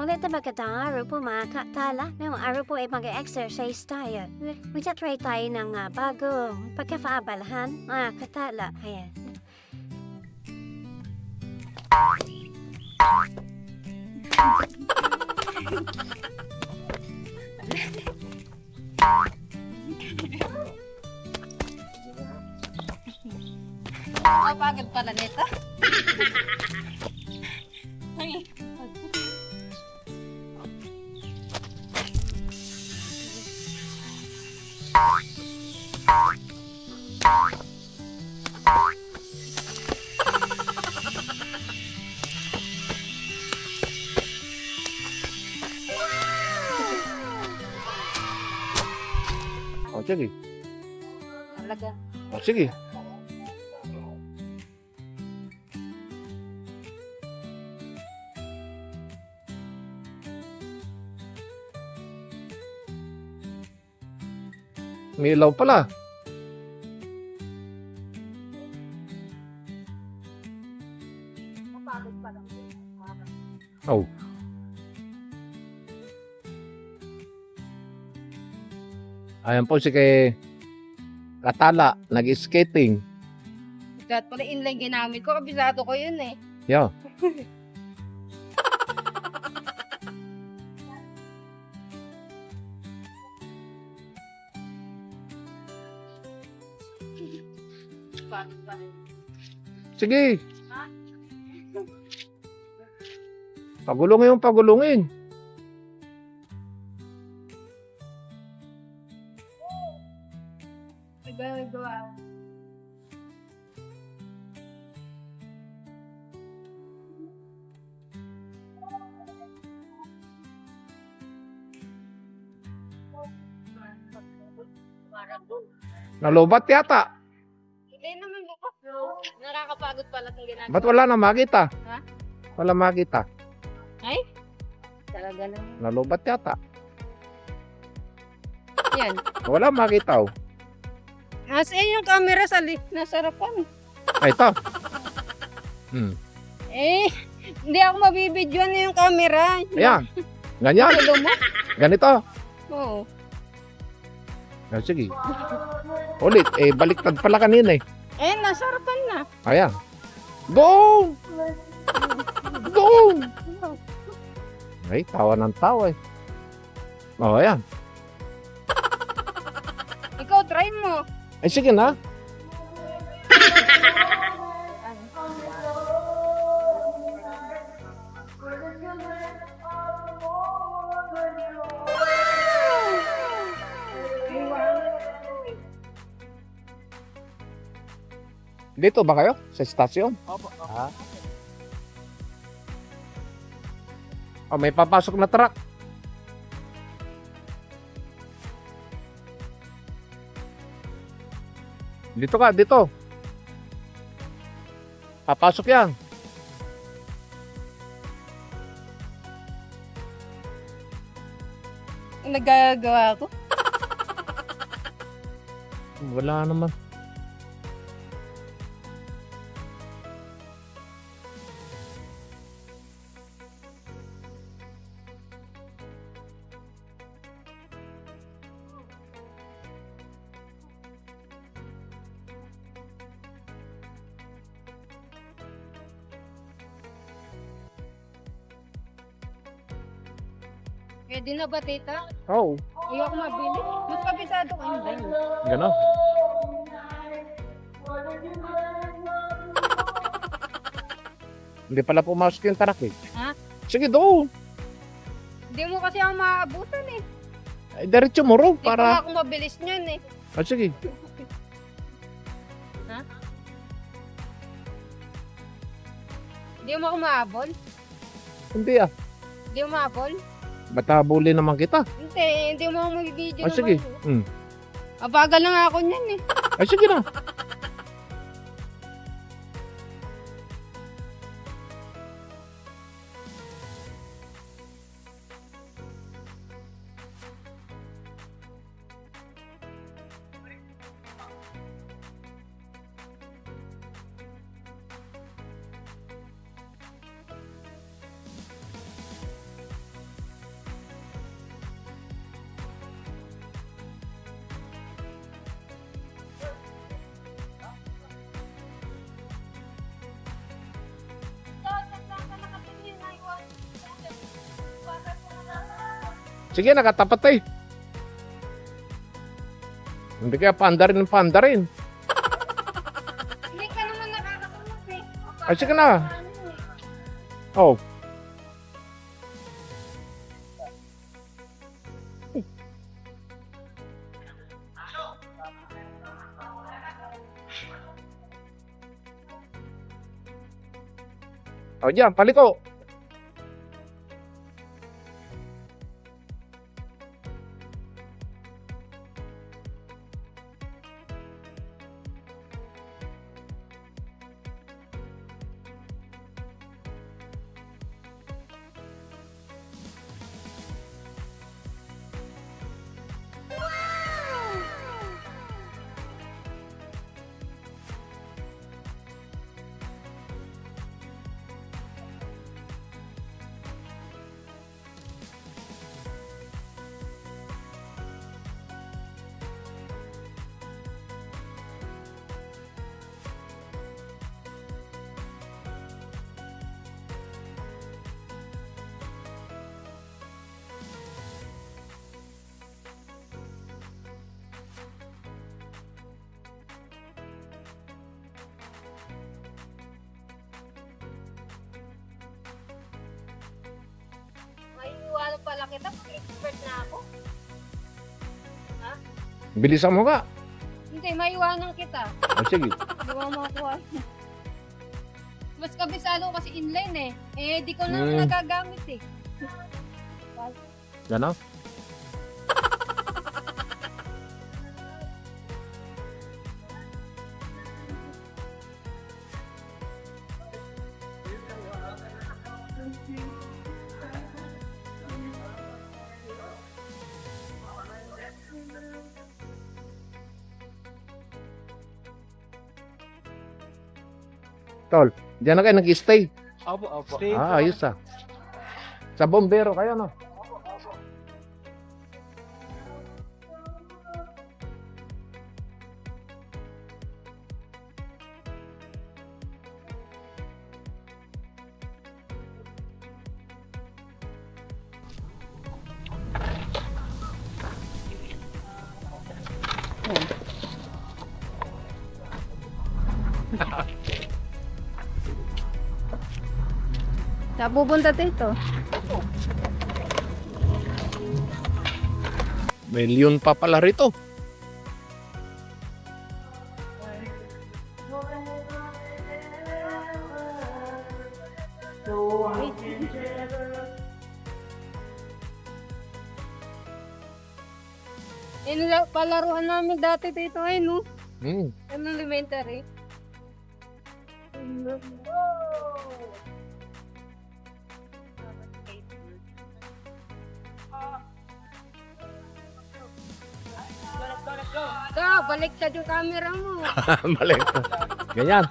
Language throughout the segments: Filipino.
Maganda magandang araw po mga katala. Ngayong araw po ay mag-exercise tayo. Magta-try tayo ng bagong pagkafaabalahan mga katala. Ayan. Kapagod pala nito. O, sige. Talaga. O, sige. May ilaw pala. Kapagod pala. Oh. Ayan po si kay Katala, nag-skating. Kahit pala inline ginamit ko, kabisado ko yun eh. Yeah. Kapagod pala. Sige. Pagulungin yung pagulungin. Nagagawa. Nalubat yata. Hindi naman bukas. Nakakapagod pala itong ginagawa. Ba't wala na makita? Ha? Wala makita. Ay? Talaga lang. Nalubat yata. Yan. Wala makita. Oh. Nasa yung camera sa nasa harapan. Ay, ito. Eh, hindi ako mabibidyoan na yung camera. Ayan. Ganyan. Gulo mo? Ganito. Oo. Ah, sige. Ulit. Eh, baliktad pala kanina eh. Eh, nasa harapan na. Ayan. Go! Go! Ay, tawa ng tawa eh. Oh, ayan. Ikaw, try mo. Ay, sige na. Dito ba kayo? Sa estasyon? Opo. Ah. Oh, may papasok na truck. Dito ka, dito. Papasok yan. Nagagawa ko. Wala naman. Pwede na ba, tita? Oh, Ayoko mabili. Mas kabisado ko yung dahil. gano'n. Hindi pala pumasok yung truck eh. Ha? Sige, doon. Hindi mo kasi ako maaabutan eh. Ay, diretso mo ro Hindi pa para... ako mabilis niyan eh. Ah, sige. Hindi mo ako maabol? Hindi ah. Hindi mo maabol? Ba't habulin naman kita? Hindi mo ako mag-video Ah, sige. Abagal na nga ako niyan eh. Ay, sige na. Sige, nakatapat eh. Hindi kaya pandarin ng pandarin. Hindi ka naman nakakatunod eh. Ay, sige na. Oh. O, diyan, paliko. May iwala pala kita pag expert na ako. Bilisan mo ka. Hindi, may iwanan kita. O, sige. Di mo makuha. Mas kabisado kasi inline eh. Eh, di ko na Hmm. nagagamit eh. Gano'n? Tol, diyan na kayo nag-stay. Opo. Ayos ah. Sa bombero kayo, no? Saan pupunta dito? Milyon pa pala rito. Palaruan namin dati dito ay no? Hmm. Ano elementary? Ka, baliktad yung camera mo. Mali. Ganyan.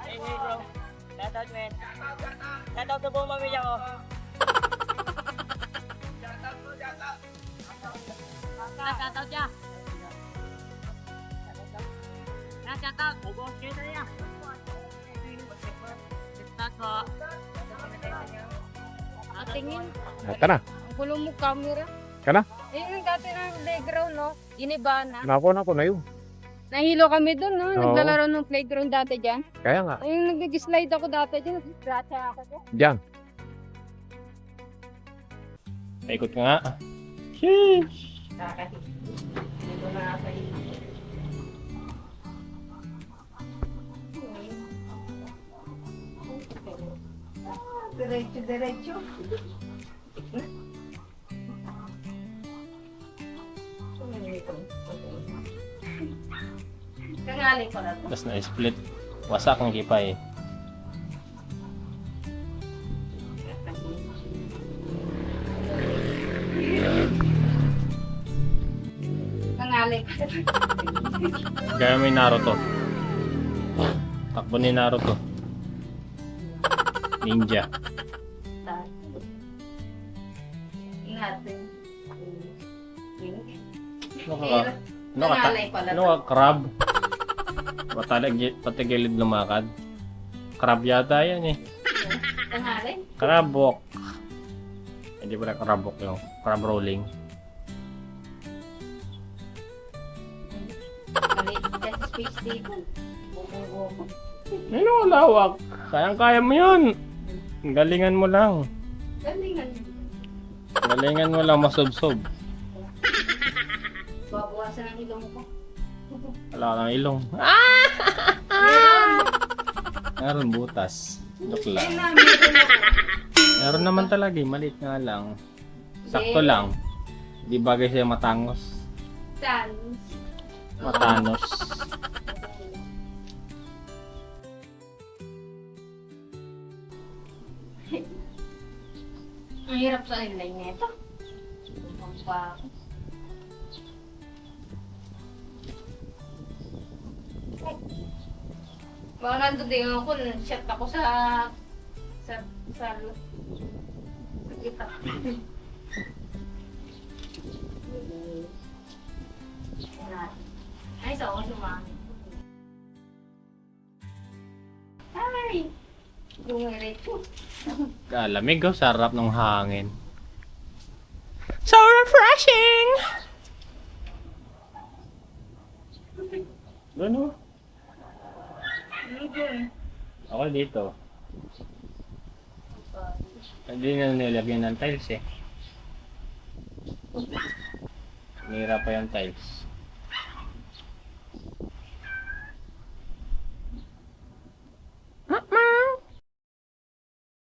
Hey, bro. Shoutout, man. Shoutout sa buong pamilya ko. Shoutout ya. Shoutout. Ubos kita niya. Shoutout po. Tingin. Ito na. Ang gulo mo camera. Kana? Eh, yung dati ng playground, no? Iniba na. Nako na yun. Nahilo kami dun, no? Oo. Naglalaro ng playground dati dyan. Kaya nga. Ay, yung nag-slide ako dati dyan. Nag-scratcha ako dyan. Diyan. Paikot ka nga. Diretso. Kangali ko na to. Tapos na-split. Wasak ang kipay. Kangali. Gaya may Naruto. Takbo ni Naruto. Ninja. Ingatan. Kangalay pala. Ano ka, crab? Patigilid lumakad. Crab yata yan eh. Kangali? Crab walk. Hindi pala crab walk yung crab rolling. Maliit kasi space dito. Bumong-bumong. Ano, lawak. Kayang-kaya mo yun. Galingan mo lang. Galingan. Galingan mo lang masob-sob. Babawasan ang ilong ko. Wala ka ng ilong. Meron butas. Joke lang. Meron naman talaga eh. Maliit nga lang. Sakto lang. Di bagay siya matangos. Sans. Matanos. Ang hirap sa inline nito. Ang pa. Mga nandun din ako, shot ako sa sa kita. Ay, so ako sumami. Ay! Lumere ko. Kalamig oh. Sarap ng hangin. So refreshing! Doon oh. Ako dito. Hindi na nilagyan ng tiles eh. Nira pa yung tiles.